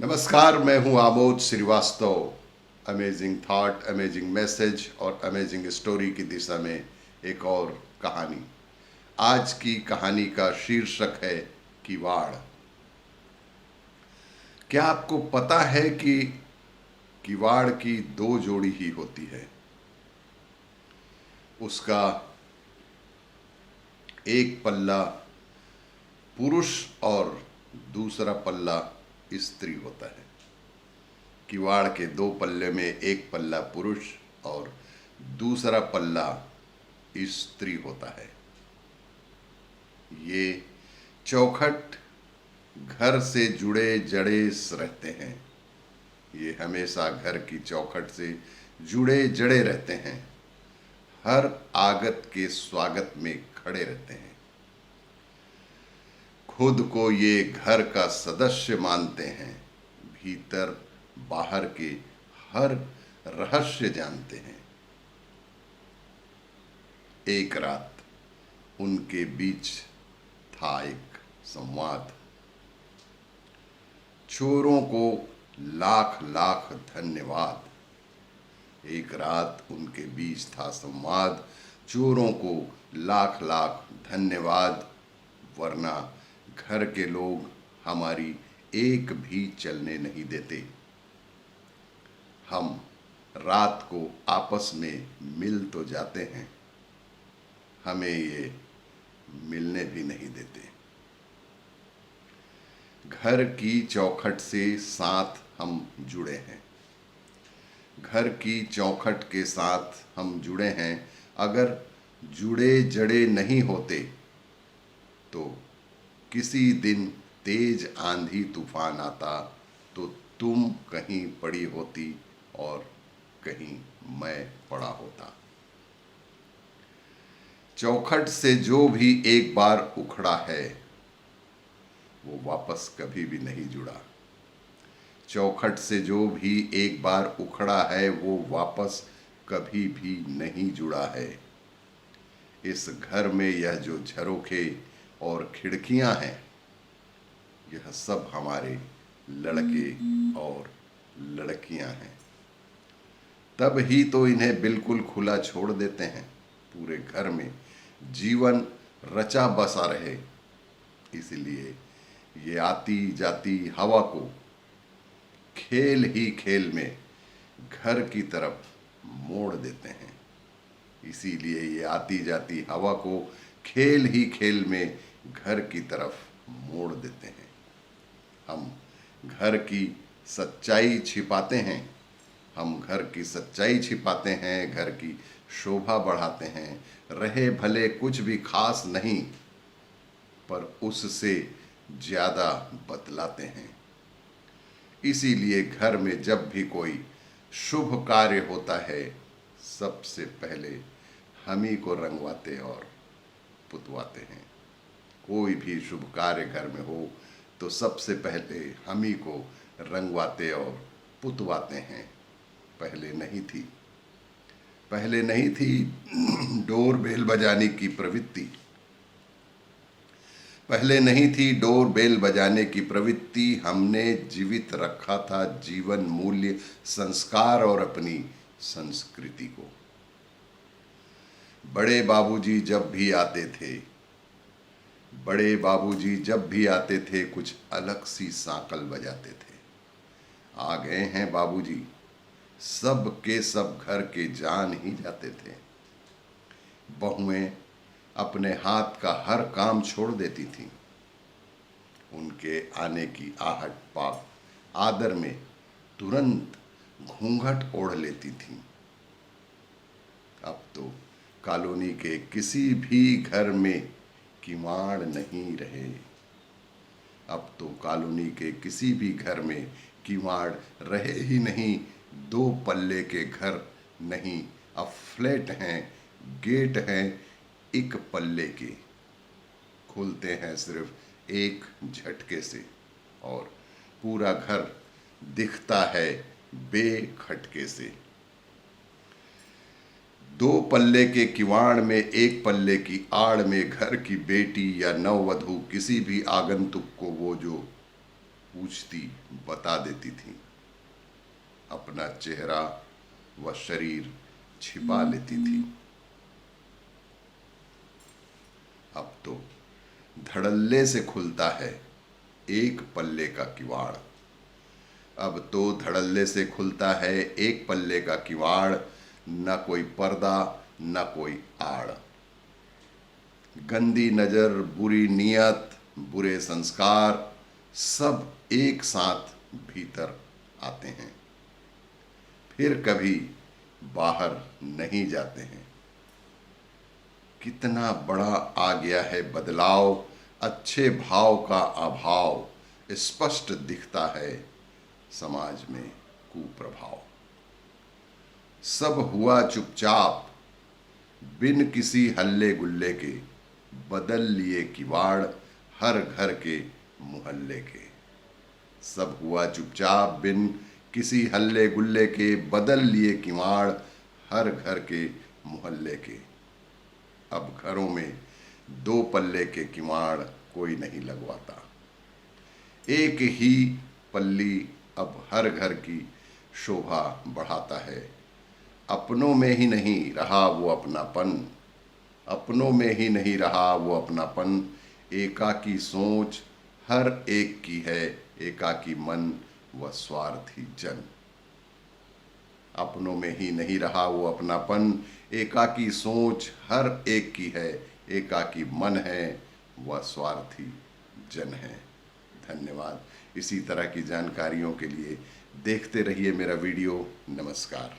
नमस्कार, मैं हूं Amod Srivastava. Amazing thought, amazing message और अमेजिंग स्टोरी की दिशा में एक और कहानी। आज की कहानी का शीर्षक है किवाड़। क्या आपको पता है कि किवाड़ की दो जोड़ी ही होती है? उसका एक पल्ला पुरुष और दूसरा पल्ला स्त्री होता है। किवाड़ के दो पल्ले में एक पल्ला पुरुष और दूसरा पल्ला स्त्री होता है। ये चौखट घर से जुड़े जड़े रहते हैं। ये हमेशा घर की चौखट से जुड़े जड़े रहते हैं। हर आगत के स्वागत में खड़े रहते हैं। खुद को ये घर का सदस्य मानते हैं। भीतर बाहर के हर रहस्य जानते हैं। एक रात उनके बीच था एक संवाद। चोरों को लाख लाख धन्यवाद। एक रात उनके बीच था संवाद। चोरों को लाख लाख धन्यवाद, वरना घर के लोग हमारी एक भी चलने नहीं देते। हम रात को आपस में मिल तो जाते हैं, हमें ये मिलने भी नहीं देते। घर की चौखट से साथ हम जुड़े हैं। घर की चौखट के साथ हम जुड़े हैं। अगर जुड़े जड़े नहीं होते तो किसी दिन तेज आंधी तूफान आता तो तुम कहीं पड़ी होती और कहीं मैं पड़ा होता। चौखट से जो भी एक बार उखड़ा है वो वापस कभी भी नहीं जुड़ा। चौखट से जो भी एक बार उखड़ा है वो वापस कभी भी नहीं जुड़ा है। इस घर में यह जो झरोखे और खिड़कियां हैं, यह सब हमारे लड़के और लड़कियां हैं। तब ही तो इन्हें बिल्कुल खुला छोड़ देते हैं। पूरे घर में जीवन रचा बसा रहे, इसलिए ये आती जाती हवा को खेल ही खेल में घर की तरफ मोड़ देते हैं। इसीलिए ये आती जाती हवा को खेल ही खेल में घर की तरफ मोड़ देते हैं। हम घर की सच्चाई छिपाते हैं। हम घर की सच्चाई छिपाते हैं, घर की शोभा बढ़ाते हैं। रहे भले कुछ भी खास नहीं, पर उससे ज़्यादा बतलाते हैं। इसीलिए घर में जब भी कोई शुभ कार्य होता है, सबसे पहले हम ही को रंगवाते और पुतवाते हैं। कोई भी शुभ कार्य घर में हो तो सबसे पहले हम ही को रंगवाते और पुतवाते हैं। पहले नहीं थी डोर बेल बजाने की प्रवृत्ति। पहले नहीं थी डोर बेल बजाने की प्रवृत्ति। हमने जीवित रखा था जीवन मूल्य, संस्कार और अपनी संस्कृति को। बड़े बाबूजी जब भी आते थे कुछ अलग सी सांकल बजाते थे। आ गए हैं बाबूजी, सब के सब घर के जान ही जाते थे। बहुएं अपने हाथ का हर काम छोड़ देती थीं। उनके आने की आहट पाक आदर में तुरंत घूंघट ओढ़ लेती थीं। अब तो कॉलोनी के किसी भी घर में किवाड़ नहीं रहे। अब तो कॉलोनी के किसी भी घर में किवाड़ रहे ही नहीं। दो पल्ले के घर नहीं, अब फ्लैट हैं, गेट हैं एक पल्ले के। खुलते हैं सिर्फ एक झटके से और पूरा घर दिखता है बेखटके से। दो पल्ले के किवाड़ में एक पल्ले की आड़ में घर की बेटी या नववधू किसी भी आगंतुक को वो जो पूछती बता देती थी, अपना चेहरा व शरीर छिपा लेती थी। अब तो धड़ल्ले से खुलता है एक पल्ले का किवाड़। अब तो धड़ल्ले से खुलता है एक पल्ले का किवाड़, न कोई पर्दा न कोई आड़। गंदी नजर, बुरी नीयत, बुरे संस्कार सब एक साथ भीतर आते हैं, फिर कभी बाहर नहीं जाते हैं। कितना बड़ा आ गया है बदलाव, अच्छे भाव का अभाव स्पष्ट दिखता है समाज में कुप्रभाव। सब हुआ चुपचाप बिन किसी हल्ले गुल्ले के, बदल लिए किवाड़ हर घर के मुहल्ले के। सब हुआ चुपचाप बिन किसी हल्ले गुल्ले के, बदल लिए किवाड़ हर घर के मुहल्ले के। अब घरों में दो पल्ले के किवाड़ कोई नहीं लगवाता, एक ही पल्ली अब हर घर की शोभा बढ़ाता है। अपनों में ही नहीं रहा वो अपनापन, अपनों में ही नहीं रहा वो अपनापन। एकाकी सोच हर एक की है, एकाकी मन व स्वार्थी जन। अपनों में ही नहीं रहा वो अपनापन, एकाकी सोच हर एक की है, एकाकी मन है व स्वार्थी जन है। धन्यवाद। इसी तरह की जानकारियों के लिए देखते रहिए मेरा वीडियो। नमस्कार।